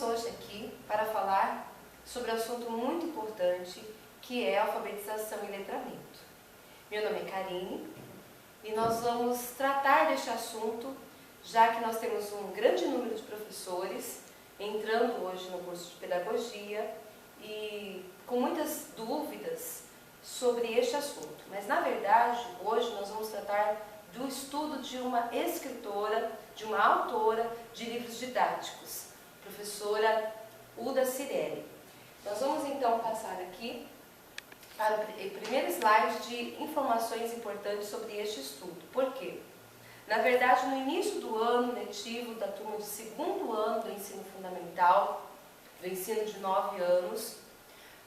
estamos hoje aqui para falar sobre um assunto muito importante, que é alfabetização e letramento. Meu nome é Karine e nós vamos tratar deste assunto, já que nós temos um grande número de professores entrando hoje no curso de pedagogia e com muitas dúvidas sobre este assunto. Mas, na verdade, hoje nós vamos tratar do estudo de uma escritora, de uma autora de livros didáticos, professora Uda Cirelli. Nós vamos então passar aqui para o primeiro slide de informações importantes sobre este estudo. Por quê? Na verdade, no início do ano letivo da turma de segundo ano do ensino fundamental, do ensino de 9 anos,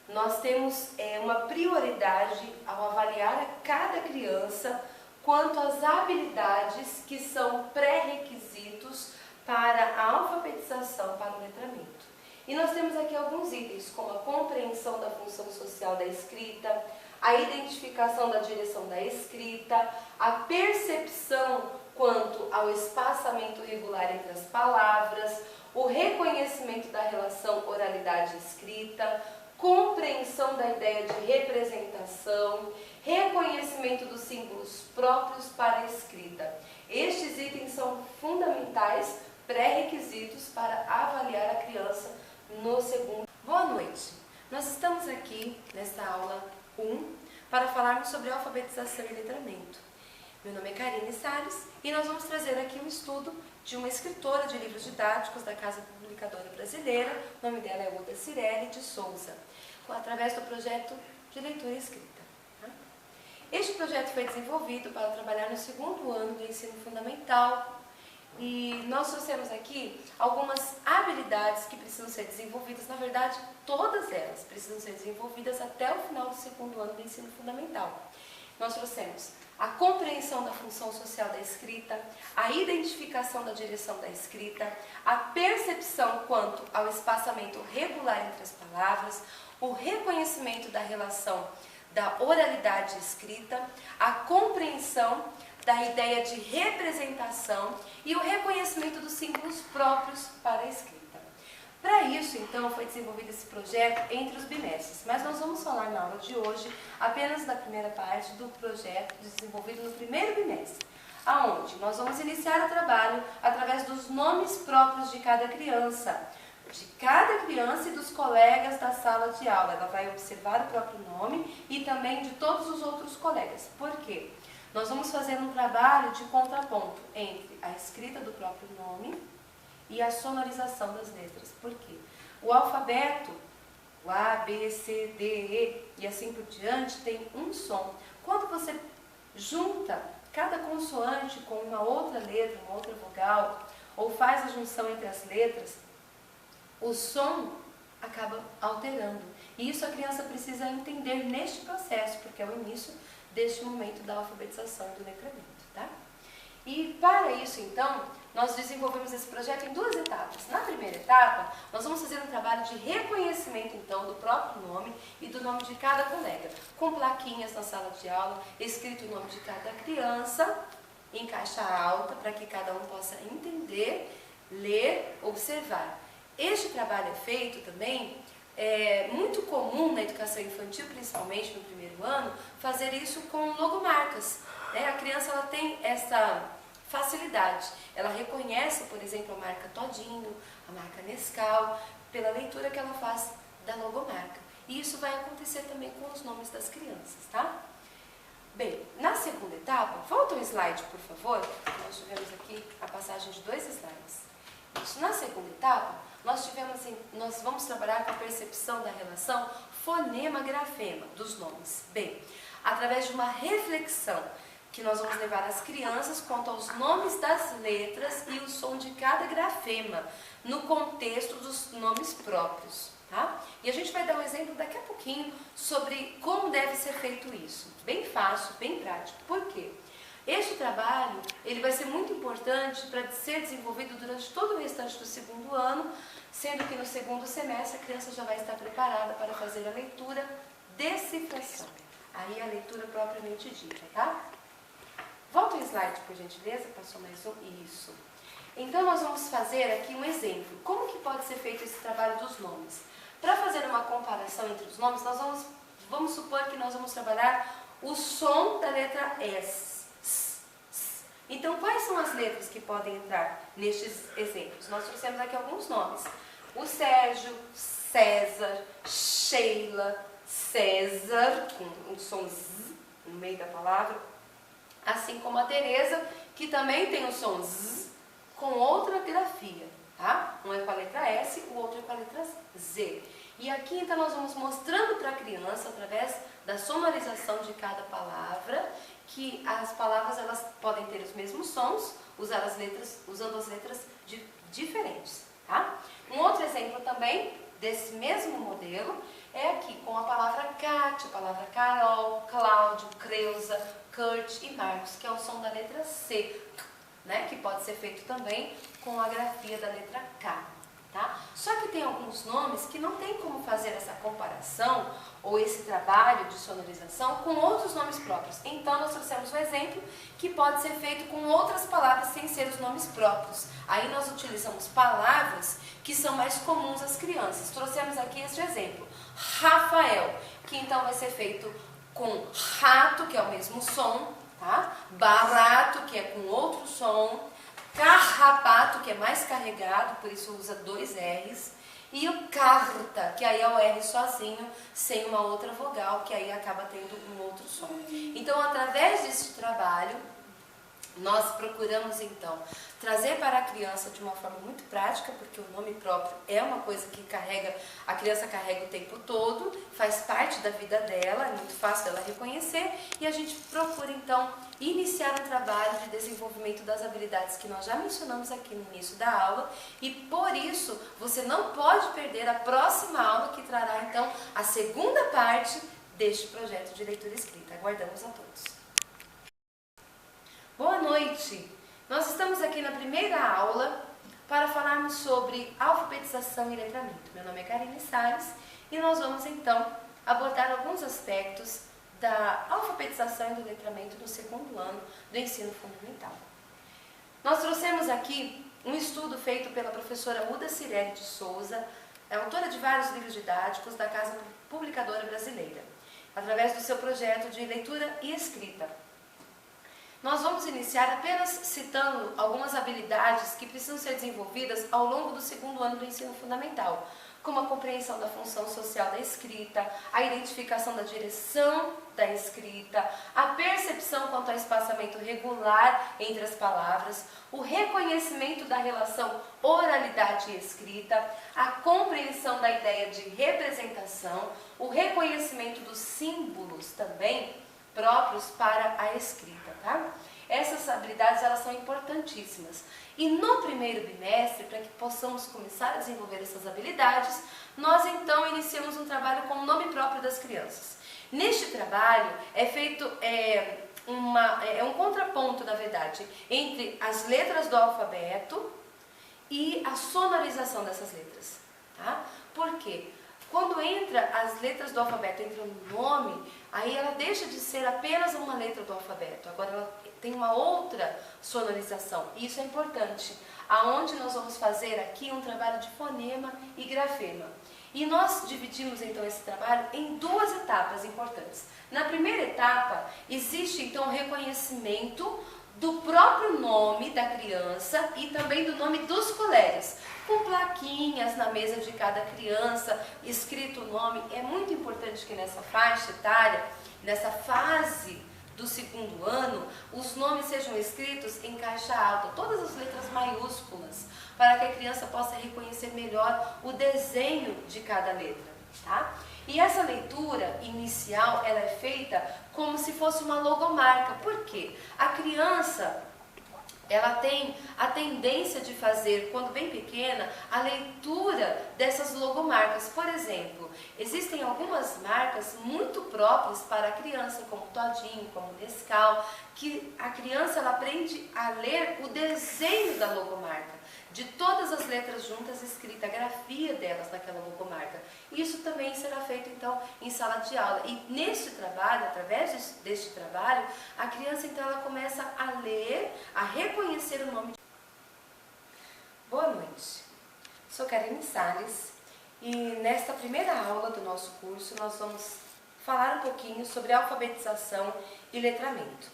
nós temos uma prioridade ao avaliar a cada criança quanto às habilidades que são pré-requisitos para a alfabetização, para o letramento. E nós temos aqui alguns itens, como a compreensão da função social da escrita, a identificação da direção da escrita, a percepção quanto ao espaçamento regular entre as palavras, o reconhecimento da relação oralidade-escrita, compreensão da ideia de representação, reconhecimento dos símbolos próprios para a escrita. Estes itens são fundamentais, pré-requisitos para avaliar a criança no segundo. Boa noite! Nós estamos aqui nesta aula 1 para falarmos sobre alfabetização e letramento. Meu nome é Karine Salles e nós vamos trazer aqui um estudo de uma escritora de livros didáticos da Casa Publicadora Brasileira, o nome dela é Uda Cirelli de Souza, através do projeto de leitura e escrita. Este projeto foi desenvolvido para trabalhar no segundo ano do ensino fundamental e nós trouxemos aqui algumas habilidades que precisam ser desenvolvidas, na verdade todas elas precisam ser desenvolvidas até o final do segundo ano do ensino fundamental. Nós trouxemos a compreensão da função social da escrita, a identificação da direção da escrita, a percepção quanto ao espaçamento regular entre as palavras, o reconhecimento da relação da oralidade escrita, a compreensão da ideia de representação e o reconhecimento dos símbolos próprios para a escrita. Para isso, então, foi desenvolvido esse projeto entre os bimestres, mas nós vamos falar na aula de hoje apenas da primeira parte do projeto desenvolvido no primeiro bimestre, aonde nós vamos iniciar o trabalho através dos nomes próprios de cada criança e dos colegas da sala de aula. Ela vai observar o próprio nome e também de todos os outros colegas. Por quê? Nós vamos fazer um trabalho de contraponto entre a escrita do próprio nome e a sonorização das letras. Por quê? O alfabeto, o A, B, C, D, E e assim por diante, tem um som. Quando você junta cada consoante com uma outra letra, uma outra vogal, ou faz a junção entre as letras, o som acaba alterando. E isso a criança precisa entender neste processo, porque é o início deste momento da alfabetização e do letramento, tá? E para isso, então, nós desenvolvemos esse projeto em duas etapas. Na primeira etapa, nós vamos fazer um trabalho de reconhecimento, então, do próprio nome e do nome de cada colega, com plaquinhas na sala de aula, escrito o nome de cada criança, em caixa alta, para que cada um possa entender, ler, observar. Este trabalho é feito também, é muito comum na educação infantil, principalmente no primeiro ano, fazer isso com logomarcas. A criança ela tem essa facilidade, ela reconhece, por exemplo, a marca Todinho, a marca Nescau, pela leitura que ela faz da logomarca. E isso vai acontecer também com os nomes das crianças, tá? Bem, na segunda etapa, volta um slide, por favor. Nós tivemos aqui a passagem de 2 slides. Isso, na segunda etapa, nós vamos trabalhar com a percepção da relação fonema-grafema dos nomes. Bem, através de uma reflexão que nós vamos levar as crianças quanto aos nomes das letras e o som de cada grafema, no contexto dos nomes próprios, tá? E a gente vai dar um exemplo daqui a pouquinho sobre como deve ser feito isso. Bem fácil, bem prático. Por quê? Este trabalho ele vai ser muito importante para ser desenvolvido durante todo o restante do segundo ano, sendo que no segundo semestre a criança já vai estar preparada para fazer a leitura decifração. Aí a leitura propriamente dita, tá? Volta o slide, por gentileza, passou mais um. Isso. Então nós vamos fazer aqui um exemplo. Como que pode ser feito esse trabalho dos nomes? Para fazer uma comparação entre os nomes, nós vamos supor que nós vamos trabalhar o som da letra S. Então, quais são as letras que podem entrar nestes exemplos? Nós trouxemos aqui alguns nomes. O Sérgio, César, Sheila, César, com um som Z no meio da palavra. Assim como a Teresa, que também tem o som Z com outra grafia, tá? Um é com a letra S, o outro é com a letra Z. E aqui, então, nós vamos mostrando para a criança, através da sonorização de cada palavra, que as palavras elas podem ter os mesmos sons, usando as letras diferentes, tá? Um outro exemplo também desse mesmo modelo é aqui com a palavra Kátia, a palavra Carol, Cláudio, Creuza, Kurt e Marcos, que é o som da letra C, né? Que pode ser feito também com a grafia da letra K. Tá? Só que tem alguns nomes que não tem como fazer essa comparação ou esse trabalho de sonorização com outros nomes próprios. Então nós trouxemos um exemplo que pode ser feito com outras palavras sem ser os nomes próprios. Aí nós utilizamos palavras que são mais comuns às crianças. Trouxemos aqui este exemplo, Rafael, que então vai ser feito com rato, que é o mesmo som, tá? Barato, que é com outro som, carrapato, que é mais carregado, por isso usa 2 R's, e o carta, que aí é o R sozinho, sem uma outra vogal, que aí acaba tendo um outro som. Então, através desse trabalho, nós procuramos, então, trazer para a criança de uma forma muito prática, porque o nome próprio é uma coisa que a criança carrega o tempo todo, faz parte da vida dela, é muito fácil dela reconhecer, e a gente procura, então, iniciar um trabalho de desenvolvimento das habilidades que nós já mencionamos aqui no início da aula, e por isso, você não pode perder a próxima aula, que trará, então, a segunda parte deste projeto de leitura e escrita. Aguardamos a todos. Boa noite! Nós estamos aqui na primeira aula para falarmos sobre alfabetização e letramento. Meu nome é Karine Salles e nós vamos então abordar alguns aspectos da alfabetização e do letramento no segundo ano do ensino fundamental. Nós trouxemos aqui um estudo feito pela professora Uda Cirelli de Souza, autora de vários livros didáticos da Casa Publicadora Brasileira, através do seu projeto de leitura e escrita. Nós vamos iniciar apenas citando algumas habilidades que precisam ser desenvolvidas ao longo do segundo ano do ensino fundamental, como a compreensão da função social da escrita, a identificação da direção da escrita, a percepção quanto ao espaçamento regular entre as palavras, o reconhecimento da relação oralidade e escrita, a compreensão da ideia de representação, o reconhecimento dos símbolos também próprios para a escrita, tá? Essas habilidades, elas são importantíssimas. E no primeiro bimestre, para que possamos começar a desenvolver essas habilidades, nós então iniciamos um trabalho com o nome próprio das crianças. Neste trabalho é feito um contraponto, na verdade, entre as letras do alfabeto e a sonorização dessas letras, tá? Por quê? Quando entra as letras do alfabeto, entra no nome, aí ela deixa de ser apenas uma letra do alfabeto. Agora ela tem uma outra sonorização. E isso é importante. Aonde nós vamos fazer aqui um trabalho de fonema e grafema. E nós dividimos então esse trabalho em 2 etapas importantes. Na primeira etapa, existe então o reconhecimento do próprio nome da criança e também do nome dos colegas, com plaquinhas na mesa de cada criança, escrito o nome. É muito importante que nessa faixa etária, nessa fase do segundo ano, os nomes sejam escritos em caixa alta, todas as letras maiúsculas, para que a criança possa reconhecer melhor o desenho de cada letra, tá? E essa leitura inicial, ela é feita como se fosse uma logomarca. Por quê? A criança, ela tem a tendência de fazer, quando bem pequena, a leitura dessas logomarcas. Por exemplo, existem algumas marcas muito próprias para a criança, como Todinho, como Nescau, que a criança ela aprende a ler o desenho da logomarca, de todas as letras juntas, escrita a grafia delas naquela logomarca. Isso também será feito, então, em sala de aula. E neste trabalho, através deste trabalho, a criança, então, ela começa a ler, a reconhecer o nome. Sou Karine Salles e nesta primeira aula do nosso curso nós vamos falar um pouquinho sobre alfabetização e letramento.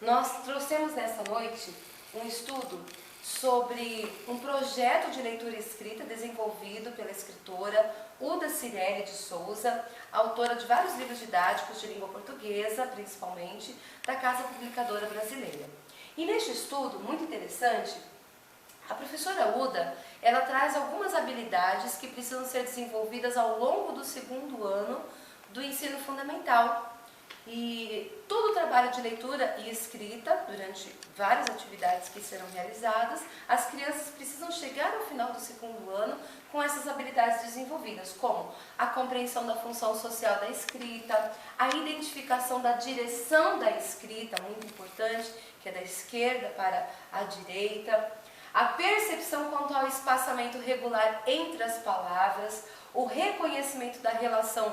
Nós trouxemos nesta noite um estudo sobre um projeto de leitura e escrita desenvolvido pela escritora Uda Cirelli de Souza, autora de vários livros didáticos de língua portuguesa, principalmente, da Casa Publicadora Brasileira. E neste estudo, muito interessante, a professora Uda, ela traz algumas habilidades que precisam ser desenvolvidas ao longo do segundo ano do ensino fundamental. E todo o trabalho de leitura e escrita, durante várias atividades que serão realizadas, as crianças precisam chegar ao final do segundo ano com essas habilidades desenvolvidas, como a compreensão da função social da escrita, a identificação da direção da escrita, muito importante, que é da esquerda para a direita, a percepção quanto ao espaçamento regular entre as palavras, o reconhecimento da relação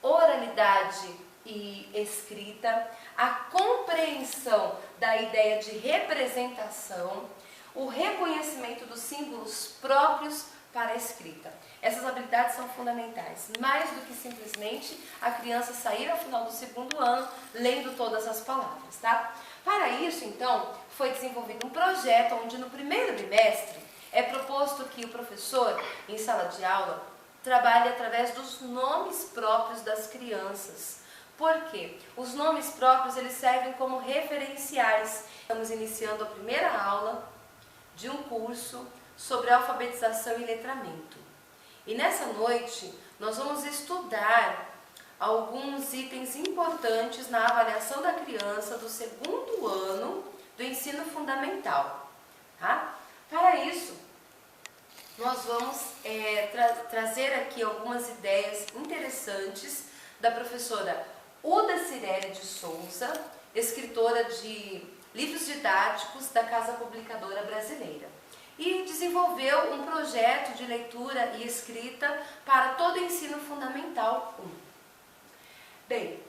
oralidade e escrita, a compreensão da ideia de representação, o reconhecimento dos símbolos próprios para a escrita. Essas habilidades são fundamentais, mais do que simplesmente a criança sair ao final do segundo ano lendo todas as palavras, tá? Para isso, então, foi desenvolvido um projeto onde no primeiro bimestre é proposto que o professor, em sala de aula, trabalhe através dos nomes próprios das crianças. Por quê? Os nomes próprios eles servem como referenciais. Estamos iniciando a primeira aula de um curso sobre alfabetização e letramento. E nessa noite nós vamos estudar alguns itens importantes na avaliação da criança do segundo ano do ensino fundamental. Tá? Para isso, nós vamos trazer aqui algumas ideias interessantes da professora Uda Cirelli de Souza, escritora de livros didáticos da Casa Publicadora Brasileira. E desenvolveu um projeto de leitura e escrita para todo o ensino fundamental 1. Bem,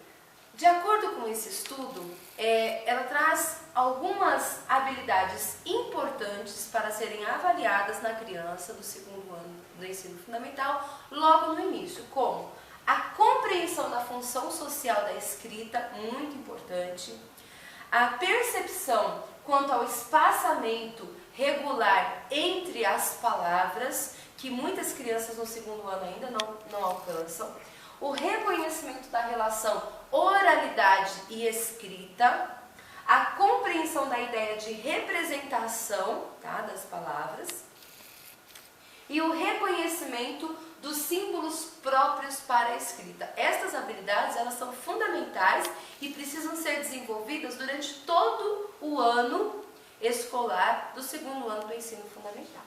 de acordo com esse estudo, ela traz algumas habilidades importantes para serem avaliadas na criança do segundo ano do ensino fundamental, logo no início, como a compreensão da função social da escrita, muito importante, a percepção quanto ao espaçamento regular entre as palavras, que muitas crianças no segundo ano ainda não alcançam, o reconhecimento da relação oralidade e escrita, a compreensão da ideia de representação, tá, das palavras, e o reconhecimento dos símbolos próprios para a escrita. Estas habilidades elas são fundamentais e precisam ser desenvolvidas durante todo o ano escolar do segundo ano do ensino fundamental.